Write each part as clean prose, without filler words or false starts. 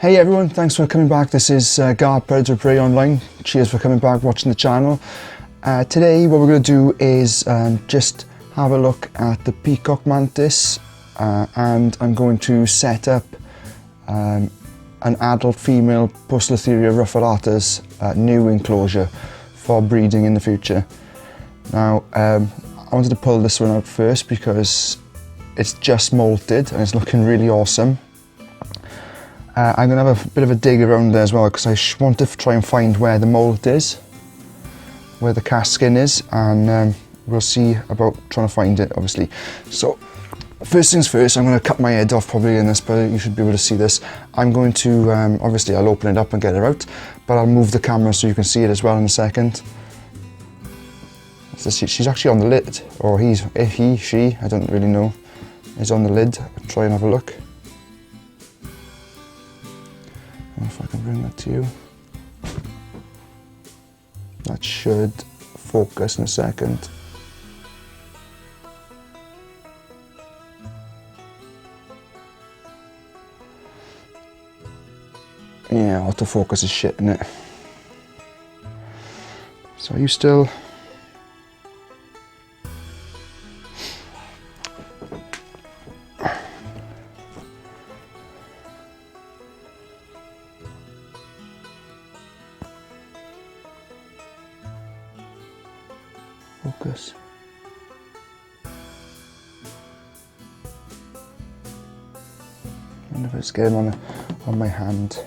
Hey everyone, thanks for coming back. This is Guard Predator Prey Online. Cheers for coming back, watching the channel. Today what we're going to do is just have a look at the peacock mantis, and I'm going to set up an adult female Poecilotheria ruffulatus new enclosure for breeding in the future. Now I wanted to pull this one out first because it's just molted and it's looking really awesome. I'm going to have a bit of a dig around there as well because I want to try and find where the molt is, where the cast skin is, and we'll see about trying to find it, obviously. So first things first, I'm going to cut my head off probably in this, but you should be able to see this. I'm going to, obviously I'll open it up and get her out, but I'll move the camera so you can see it as well in a second. So she's actually on the lid, or she, I don't really know, is on the lid. I'll try and have a look. If I can bring that to you. That should focus in a second. Yeah, autofocus is shit, isn't it? So are you still? Focus. I wonder if I just get him on my hand.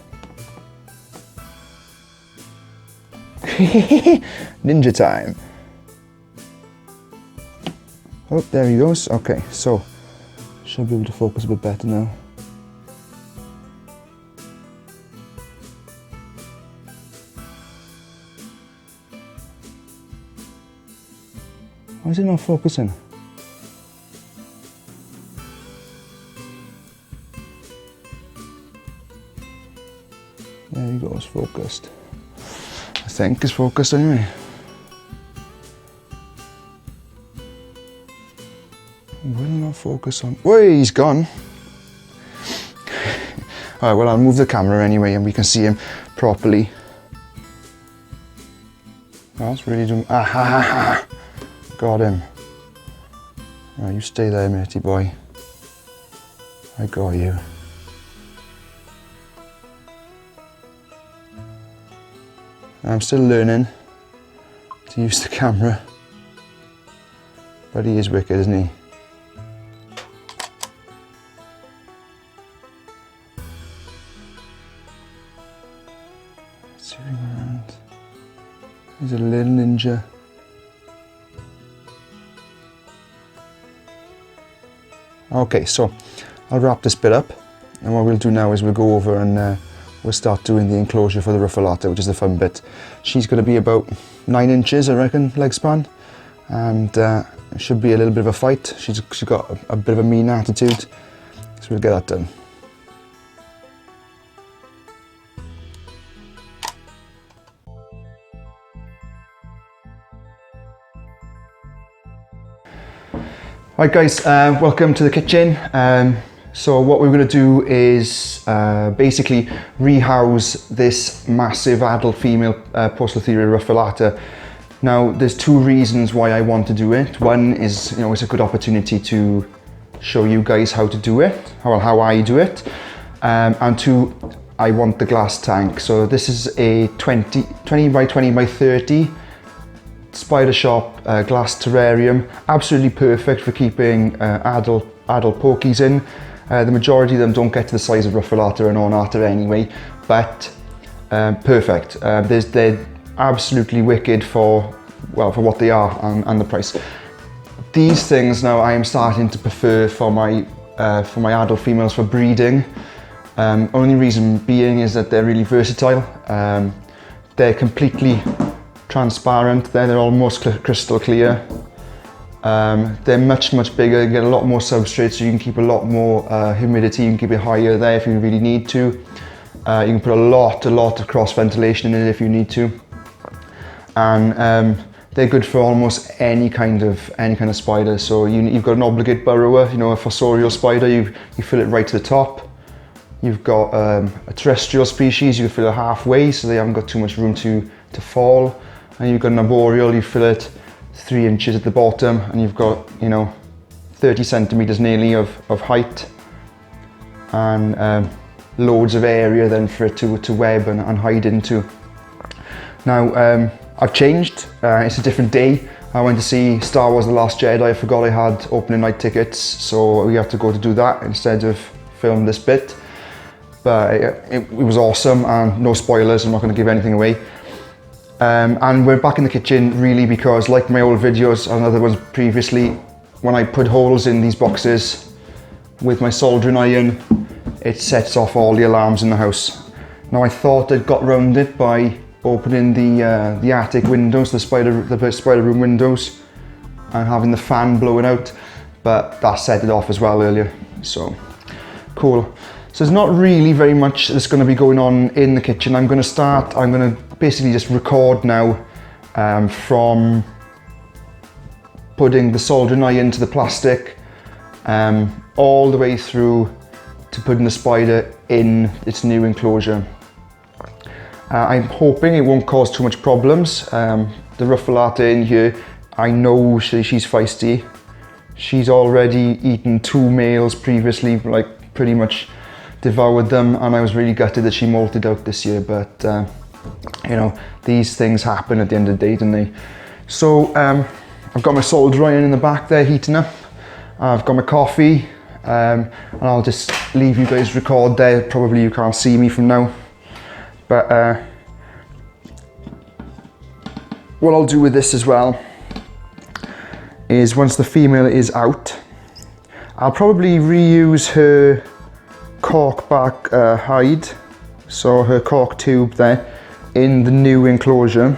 Ninja time. Oh, there he goes. Okay, so should be able to focus a bit better now. Why is it not focusing? There he goes, focused. I think it's focused anyway. Will not focus on. Wait, he's gone. Alright, well, I'll move the camera anyway and we can see him properly. That's really doing. Ah ha ha ha! Got him. Right, you stay there, matey boy. I got you. I'm still learning to use the camera, but he is wicked, isn't he? Zooming around. He's a little ninja. Okay, so I'll wrap this bit up, and what we'll do now is we'll go over and we'll start doing the enclosure for the ruffulata, which is the fun bit. She's going to be about 9 inches, I reckon, leg span, and it should be a little bit of a fight. She's got a bit of a mean attitude, so we'll get that done. Right guys, welcome to the kitchen. So what we're going to do is basically rehouse this massive adult female Poecilotheria ruffulata. Now there's 2 reasons why I want to do it. One is, it's a good opportunity to show you guys how to do it, how I do it. And 2, I want the glass tank. So this is a 20 by 20 by 30 Spider Shop glass terrarium, absolutely perfect for keeping adult pokies in. The majority of them don't get to the size of ruffulata and ornata anyway, but perfect. They're absolutely wicked for what they are and the price. These things now I am starting to prefer for my adult females for breeding. Only reason being is that they're really versatile. They're completely transparent, they're almost crystal clear. They're much bigger, you get a lot more substrate, so you can keep a lot more humidity, you can keep it higher there if you really need to. You can put a lot of cross ventilation in it if you need to. And they're good for almost any kind of spider. So you've got an obligate burrower, a fossorial spider, you fill it right to the top. You've got a terrestrial species, you fill it halfway so they haven't got too much room to fall. And you've got an arboreal, you fill it 3 inches at the bottom, and you've got, you know, 30 centimeters nearly of height, and loads of area then for it to web and hide into. Now, I've changed, it's a different day. I went to see Star Wars The Last Jedi. I forgot I had opening night tickets, so we had to go to do that instead of film this bit. But it was awesome, and no spoilers, I'm not going to give anything away. And we're back in the kitchen really because, like my old videos and other ones previously, when I put holes in these boxes with my soldering iron, it sets off all the alarms in the house. Now I thought I'd got round it by opening the attic windows, the spider room windows, and having the fan blowing out, but that set it off as well earlier, so cool. So there's not really very much that's going to be going on in the kitchen. I'm going to basically just record now from putting the soldering iron to the plastic, all the way through to putting the spider in its new enclosure. I'm hoping it won't cause too much problems. The Ruffalata in here, I know she's feisty. She's already eaten 2 males previously, like pretty much devoured them, and I was really gutted that she molted out this year, but you know, these things happen at the end of the day, don't they? So I've got my solder iron in the back there heating up. I've got my coffee, and I'll just leave you guys record there. Probably you can't see me from now, but what I'll do with this as well is once the female is out, I'll probably reuse her cork back hide, so her cork tube there, in the new enclosure,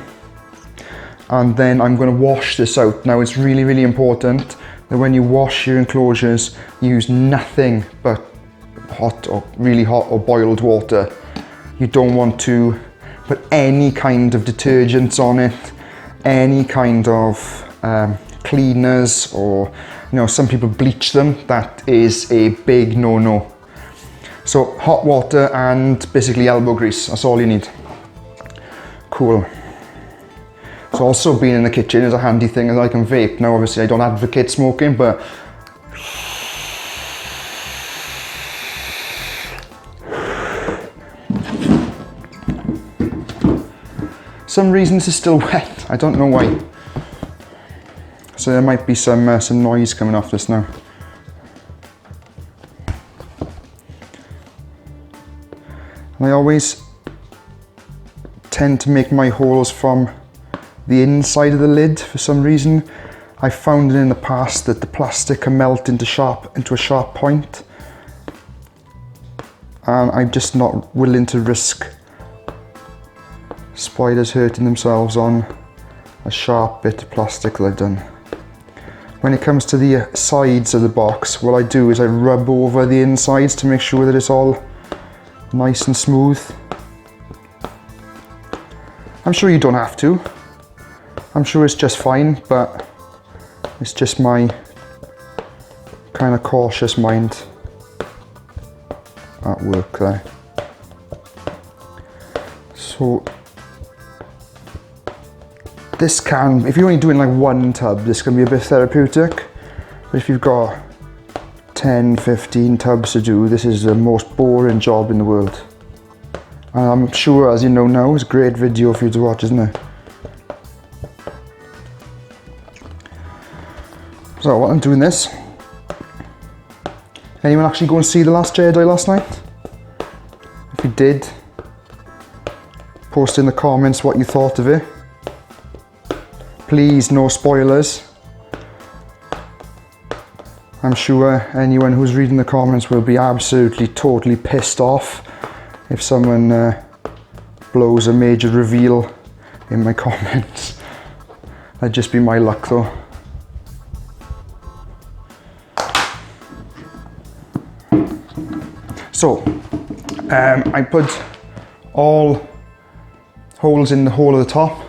and then I'm going to wash this out. Now it's really, really important that when you wash your enclosures, use nothing but hot or really hot or boiled water. You don't want to put any kind of detergents on it, any kind of cleaners, or, you know, some people bleach them. That is a big no-no. So hot water and basically elbow grease, that's all you need. Cool. So also being in the kitchen is a handy thing, as I can vape. Now obviously I don't advocate smoking, but some reason this is still wet. I don't know why. So there might be some noise coming off this now. And I always tend to make my holes from the inside of the lid for some reason. I found in the past that the plastic can melt into a sharp point, and I'm just not willing to risk spiders hurting themselves on a sharp bit of plastic that I've done. When it comes to the sides of the box, what I do is I rub over the insides to make sure that it's all nice and smooth. I'm sure you don't have to. I'm sure it's just fine, but it's just my kind of cautious mind at work there. So this can, if you're only doing like 1 tub, this can be a bit therapeutic. But if you've got 10, 15 tubs to do, this is the most boring job in the world. And I'm sure, as you know now, it's a great video for you to watch, isn't it? So while I'm doing this, anyone actually go and see The Last Jedi last night? If you did, post in the comments what you thought of it. Please, no spoilers. I'm sure anyone who's reading the comments will be absolutely, totally pissed off if someone blows a major reveal in my comments. That'd just be my luck though. So, I put all holes in the hole at the top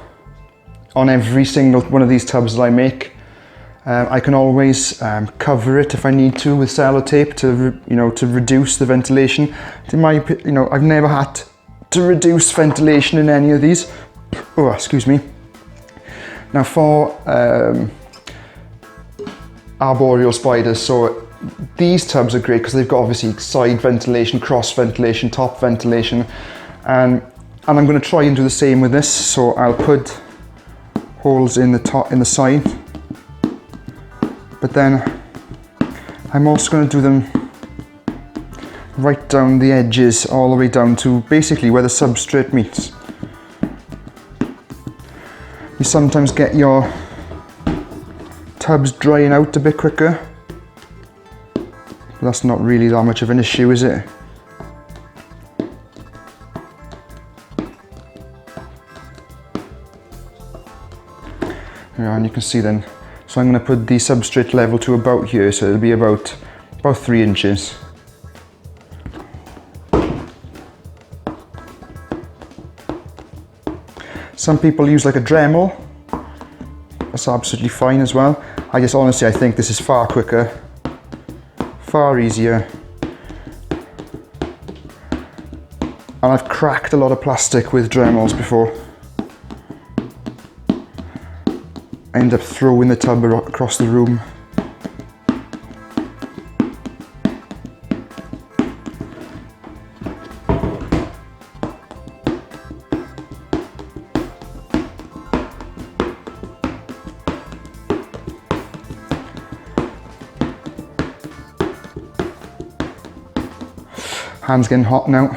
on every single one of these tubs that I make. I can always cover it if I need to with sellotape to reduce the ventilation. I've never had to reduce ventilation in any of these. Oh, excuse me. Now for arboreal spiders, so these tubs are great because they've got obviously side ventilation, cross ventilation, top ventilation, and I'm going to try and do the same with this. So I'll put holes in the top, in the side, but then I'm also going to do them right down the edges, all the way down to basically where the substrate meets. You sometimes get your tubs drying out a bit quicker, but that's not really that much of an issue, is it? Yeah, and you can see then, so I'm going to put the substrate level to about here, so it'll be about 3 inches. Some people use like a Dremel. That's absolutely fine as well. I think this is far quicker, far easier. And I've cracked a lot of plastic with Dremels before. I end up throwing the tub across the room. Hands getting hot now.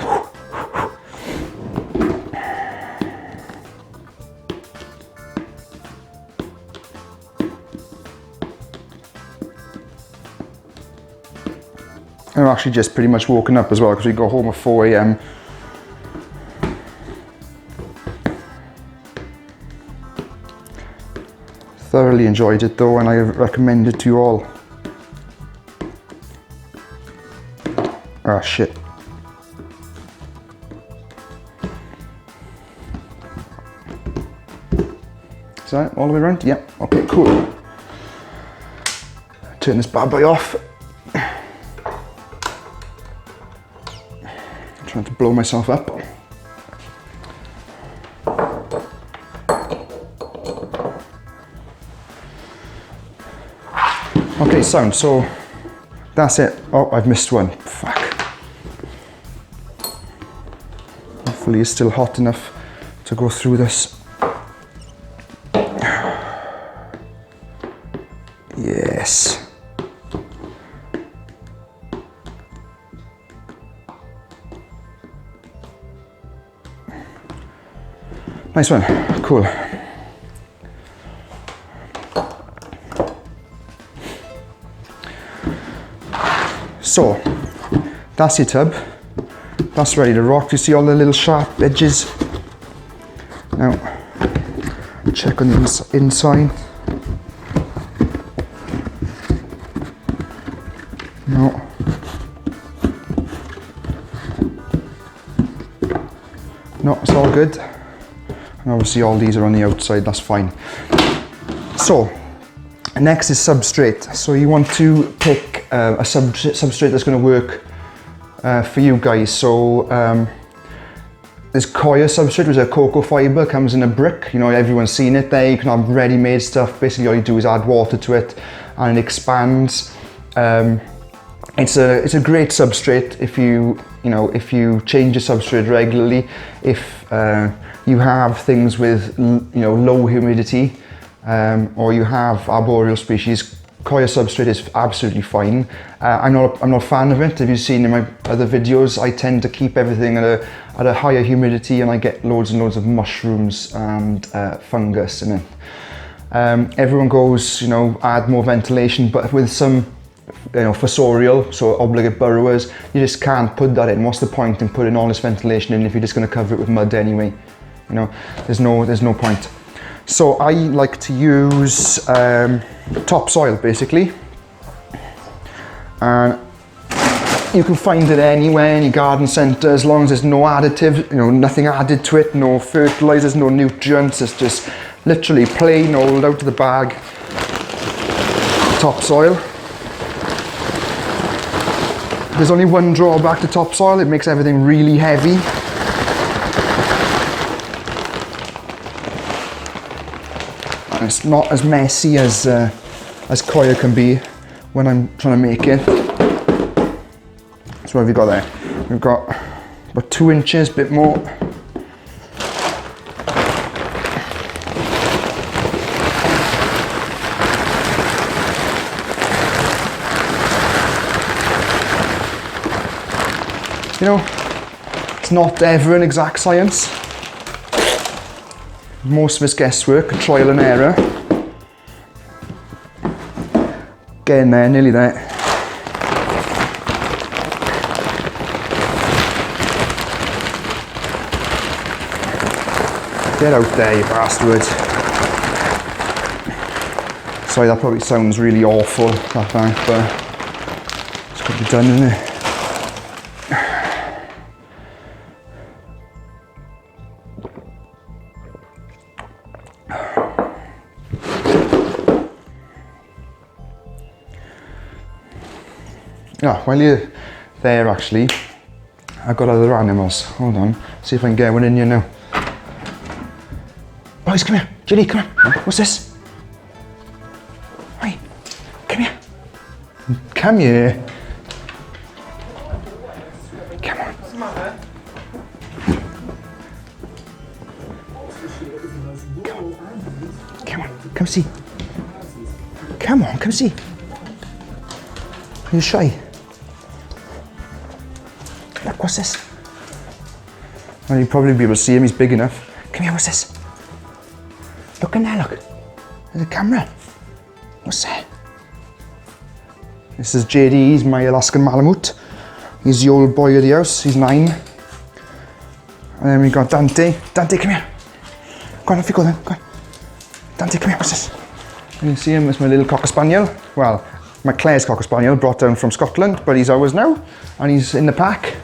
I've actually just pretty much woken up as well because we got home at 4 AM. Thoroughly enjoyed it though, and I recommend it to you all. Ah, shit. Is that all the way around? Yep. Okay, cool. Turn this bad boy off. I'm trying to blow myself up. Okay, sound. So that's it. Oh, I've missed one. Fuck. Hopefully it's still hot enough to go through this. Yes. Nice one. Cool. So, that's your tub. That's ready to rock. You see all the little sharp edges? Now, check on the inside. No. No, it's all good. And obviously all these are on the outside, that's fine. So, next is substrate. So you want to pick a substrate that's going to work for you guys. So there's coir substrate, which is a cocoa fibre, comes in a brick. You know, everyone's seen it there. You can have ready-made stuff. Basically all you do is add water to it and it expands. It's a great substrate if you change your substrate regularly. If you have things with low humidity or you have arboreal species, coir substrate is absolutely fine. I'm not a fan of it. If you've seen in my other videos, I tend to keep everything at a higher humidity, and I get loads and loads of mushrooms and fungus in it. Everyone goes, add more ventilation, but with some fossorial, so obligate burrowers, you just can't put that in. What's the point in putting all this ventilation in if you're just going to cover it with mud anyway? There's no point. So I like to use topsoil basically, and you can find it anywhere in your garden centre as long as there's no additive, nothing added to it, no fertilisers, no nutrients. It's just literally plain old out of the bag topsoil. There's only one drawback to topsoil, it makes everything really heavy. And it's not as messy as coir can be when I'm trying to make it. So what have we got there? We've got about 2 inches, a bit more. You know, it's not ever an exact science. Most of it's guesswork, trial and error. Getting there, nearly there. Get out there, you bastard. Sorry, that probably sounds really awful, that fact, but it's got to be done, isn't it? Yeah, while you're there actually, I've got other animals. Hold on, see if I can get one in here now. Boys, come here. Ginny, come here. What's this? Hey, come here. Come here. Come on. Come on, come see. Come on, come see. Are you shy? Look, what's this? Well, you'll probably be able to see him, he's big enough. Come here, what's this? Look in there, look. There's a camera. What's that? This is JD, he's my Alaskan Malamute. He's the old boy of the house, he's 9. And then we got Dante. Dante, come here. Go on, off you go then, go on. Dante, come here, what's this? And you see him, it's my little Cocker Spaniel. Well, my Claire's Cocker Spaniel, brought down from Scotland, but he's ours now. And he's in the pack.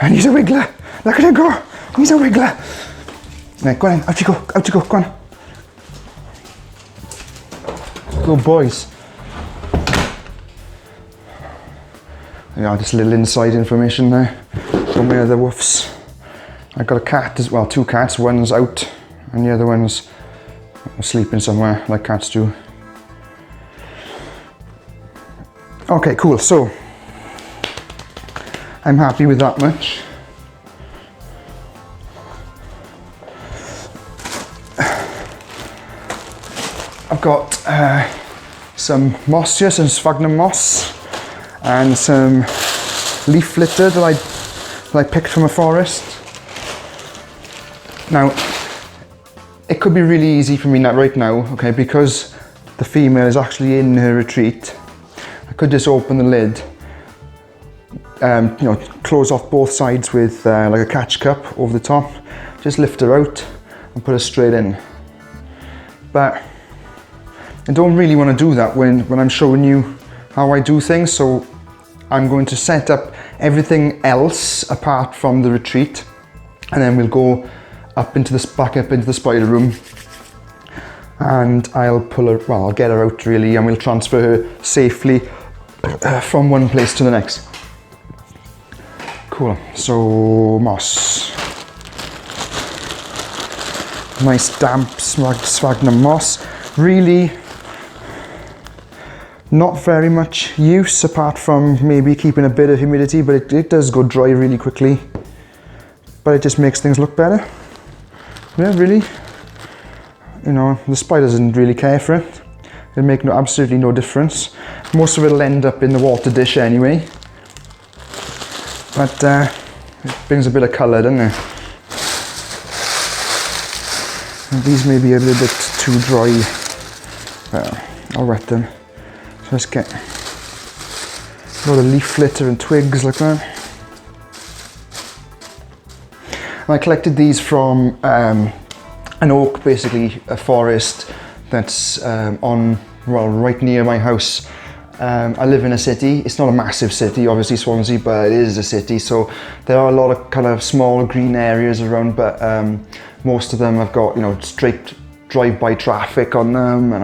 And he's a wiggler. Look at him go. He's a wiggler. Right, go on, out you go, go on. Good boys. Yeah, just a little inside information there from my other woofs. I got a cat as well, 2 cats. One's out and the other one's sleeping somewhere like cats do. Okay, cool. So I'm happy with that much. I've got some moss here, some sphagnum moss, and some leaf litter that I picked from a forest. Now, it could be really easy for me right now, okay, because the female is actually in her retreat. I could just open the lid, you know, close off both sides with like a catch cup over the top, just lift her out and put her straight in. But I don't really want to do that when I'm showing you how I do things, so I'm going to set up everything else apart from the retreat, and then we'll go up into back up into the spider room, and I'll pull her, well, I'll get her out really, and we'll transfer her safely from one place to the next. Cool, so moss. Nice damp sphagnum moss. Really not very much use apart from maybe keeping a bit of humidity, but it does go dry really quickly. But it just makes things look better. Yeah, really. You know, the spider doesn't really care for it. It'll make absolutely no difference. Most of it will end up in the water dish anyway. But it brings a bit of colour, doesn't it? And these may be a little bit too dry. Well, I'll wet them. So let's get a lot of leaf litter and twigs like that. And I collected these from an oak, basically a forest that's right near my house. I live in a city. It's not a massive city, obviously Swansea, but it is a city. So there are a lot of kind of small green areas around, but most of them have got, you know, straight drive-by traffic on them, and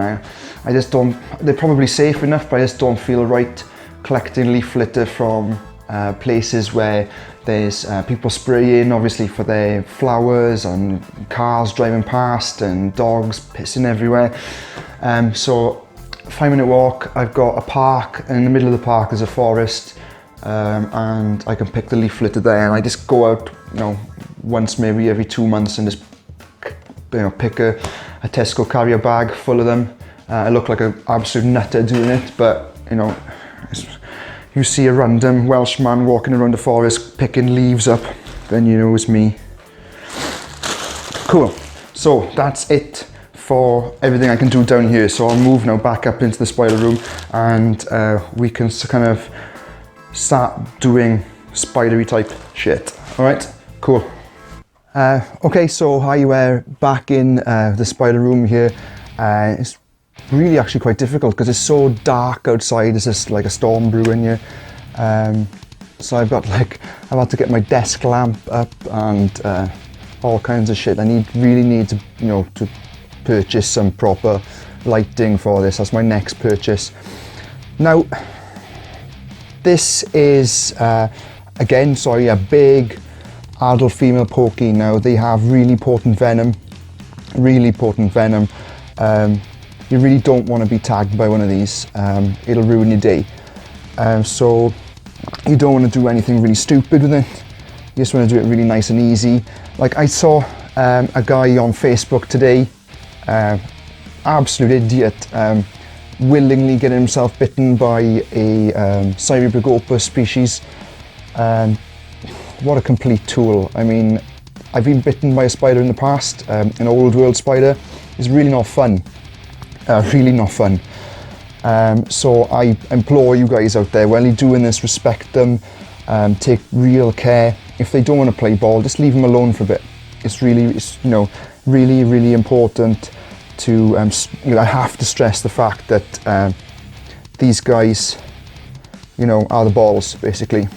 I just don't, they're probably safe enough, but I just don't feel right collecting leaf litter from places where there's people spraying obviously for their flowers, and cars driving past, and dogs pissing everywhere. So 5-minute walk, I've got a park, and in the middle of the park there's a forest, and I can pick the leaf litter there, and I just go out, you know, once maybe every 2 months and just, you know, pick a Tesco carrier bag full of them. I look like an absolute nutter doing it, but you know, you see a random Welsh man walking around the forest picking leaves up, then you know it's me. Cool, so that's it for everything I can do down here. So I'll move now back up into the spider room, and we can kind of start doing spidery type shit. All right, cool. Okay, so we're back in the spider room here. It's really actually quite difficult because it's so dark outside. It's just like a storm brewing here. So I've had to get my desk lamp up and all kinds of shit. I really need to, you know, to purchase some proper lighting for this. That's my next purchase. Now, this is again, sorry, a big adult female pokey. Now they have really potent venom. You really don't want to be tagged by one of these. It'll ruin your day. So you don't want to do anything really stupid with it. You just want to do it really nice and easy. Like I saw a guy on Facebook today, absolute idiot, willingly getting himself bitten by a Cyribrigopus species. What a complete tool. I mean, I've been bitten by a spider in the past, an old world spider. It's really not fun. Really not fun. So I implore you guys out there, while you're doing this, respect them, take real care. If they don't want to play ball, just leave them alone for a bit. It's you know, really important to, you know, I have to stress the fact that these guys, you know, are the balls, basically.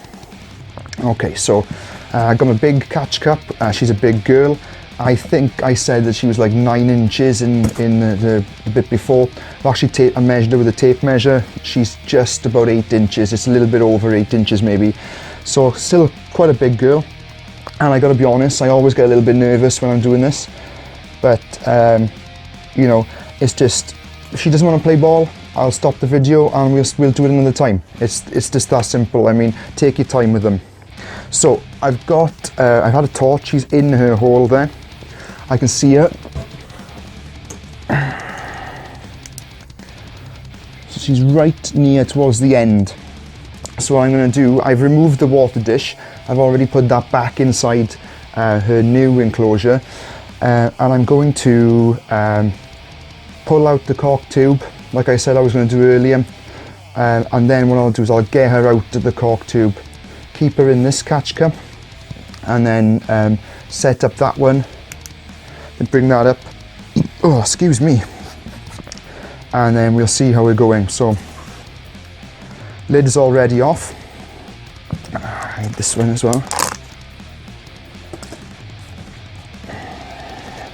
Okay, so I got my big catch cup. She's a big girl. I think I said that she was like 9 inches in the bit before. I've actually I measured her with a tape measure. She's just about 8 inches. It's a little bit over 8 inches maybe. So still quite a big girl. And I gotta be honest, I always get a little bit nervous when I'm doing this. But, you know, it's just, if she doesn't want to play ball, I'll stop the video and we'll do it another time. It's just that simple. I mean, take your time with them. So I've had a torch. She's in her hole there. I can see her. So she's right near towards the end. So what I'm going to do, I've removed the water dish. I've already put that back inside her new enclosure. And I'm going to pull out the cork tube, like I said I was going to do earlier. And then what I'll do is I'll get her out of the cork tube, keep her in this catch cup, and then set up that one. And bring that up. Oh, excuse me. And then we'll see how we're going. So, lid is already off. I need this one as well.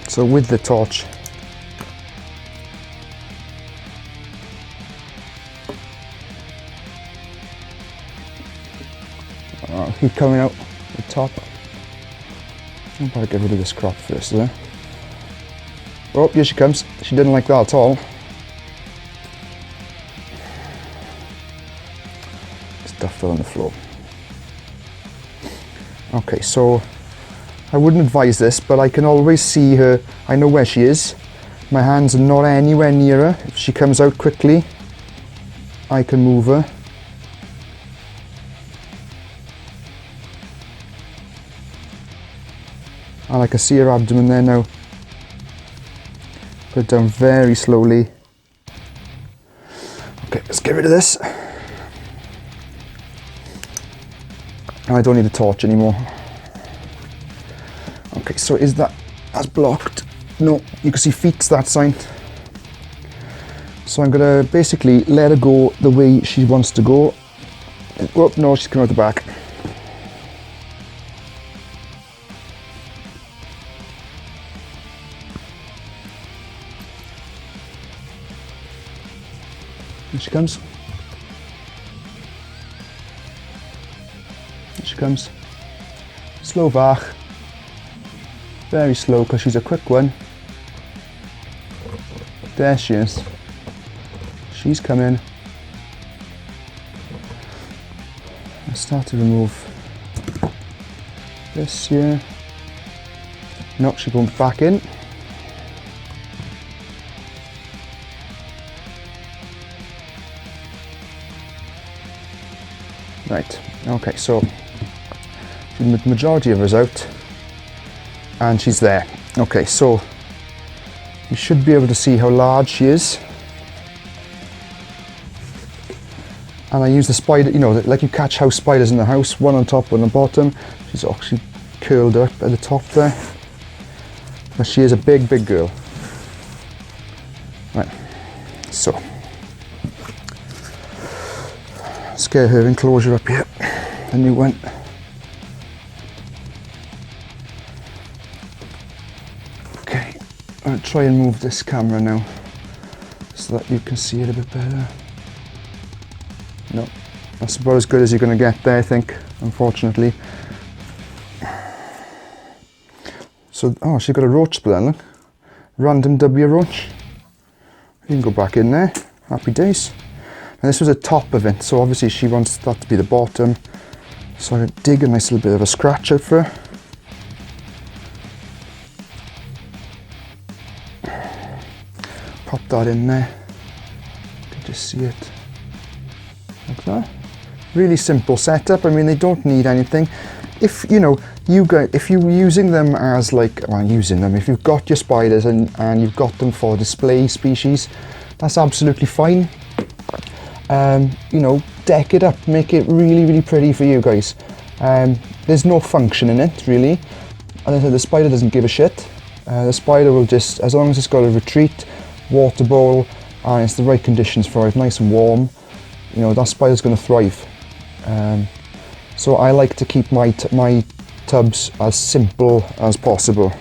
So with the torch, heat coming out the top. I'll better get rid of this crop first, there. Oh, here she comes. She didn't like that at all. Stuff fell on the floor. Okay, so I wouldn't advise this, but I can always see her. I know where she is. My hands are not anywhere near her. If she comes out quickly, I can move her. And I can see her abdomen there now. Put it down very slowly. Okay, let's get rid of this. I don't need a torch anymore. Okay, so that's blocked? No, you can see feet's that sign. So I'm gonna basically let her go the way she wants to go. Oh, no, she's coming out the back. Here she comes. Here she comes. Slow back. Very slow because she's a quick one. There she is. She's coming. Let's start to remove this here. No, she's going back in. Right, okay, so the majority of her's out and she's there. Okay, so you should be able to see how large she is. And I use the spider, you know, like you catch house spiders in the house, one on top, one on the bottom. She's actually curled up at the top there. But she is a big, big girl. Right, so let's get her enclosure up here, a new one. Okay, I'll try and move this camera now so that you can see it a bit better. No, that's about as good as you're going to get there, I think, unfortunately. So, oh, she's got a roach there, look. Random W roach. You can go back in there, happy days. And this was the top of it, so obviously she wants that to be the bottom. So I dig a nice little bit of a scratch out for her. Pop that in there. You can just see it. Like that. Really simple setup. I mean, they don't need anything. If you know, if you're using them as like, well, if you've got your spiders and you've got them for display species, that's absolutely fine. You know, deck it up, make it really, really pretty for you guys. There's no function in it, really. And the spider doesn't give a shit. The spider will just, as long as it's got a retreat, water bowl, and it's the right conditions for it, nice and warm, you know, that spider's going to thrive. So I like to keep my tubs as simple as possible.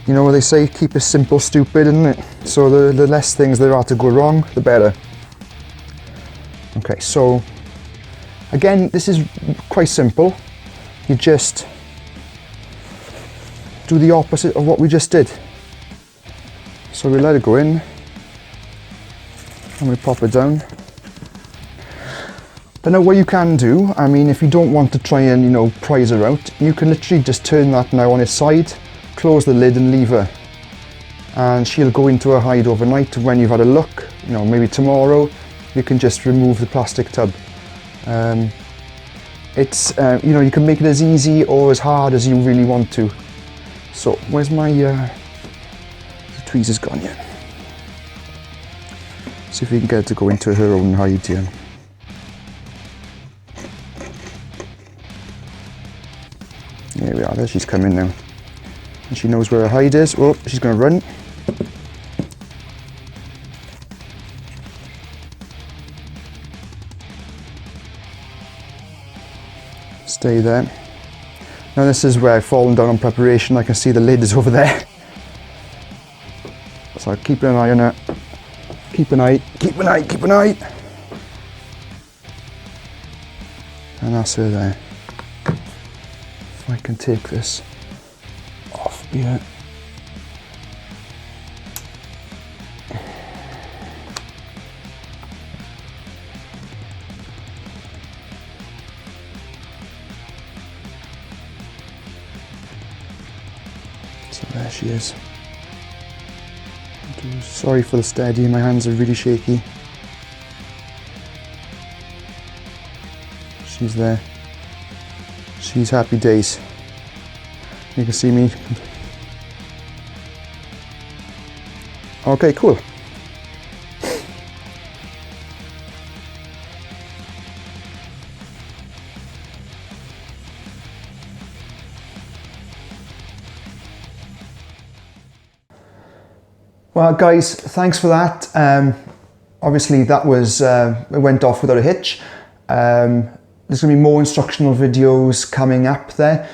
You know what they say, keep it simple, stupid, isn't it? So the less things there are to go wrong, the better. Okay, so again, this is quite simple. You just do the opposite of what we just did. So we let it go in and we pop it down. But now what you can do, I mean, if you don't want to try and, you know, prise her out, you can literally just turn that now on its side, close the lid and leave her. And she'll go into her hide overnight. When you've had a look, you know, maybe tomorrow, you can just remove the plastic tub. It's, you know, you can make it as easy or as hard as you really want to. So, where's my, the tweezer's gone yet. See if we can get her to go into her own hide here. There we are, there she's coming now. And she knows where her hide is. Oh, she's going to run. Stay there. Now this is where I've fallen down on preparation. I can see the lid is over there. So keep an eye on it. Keep an eye, keep an eye, keep an eye. And that's her there. If I can take this off here. So there she is. Sorry for the steady, my hands are really shaky. She's there. She's happy days. You can see me. Okay, cool. Well, guys, thanks for that. Obviously, that was it went off without a hitch. There's going to be more instructional videos coming up there.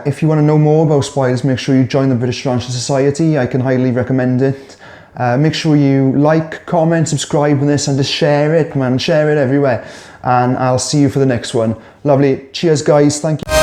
If you want to know more about spiders, make sure you join the British Tarantula Society. I can highly recommend it. Make sure you like, comment, subscribe on this, and just share it, man. Share it everywhere. And I'll see you for the next one. Lovely. Cheers, guys. Thank you.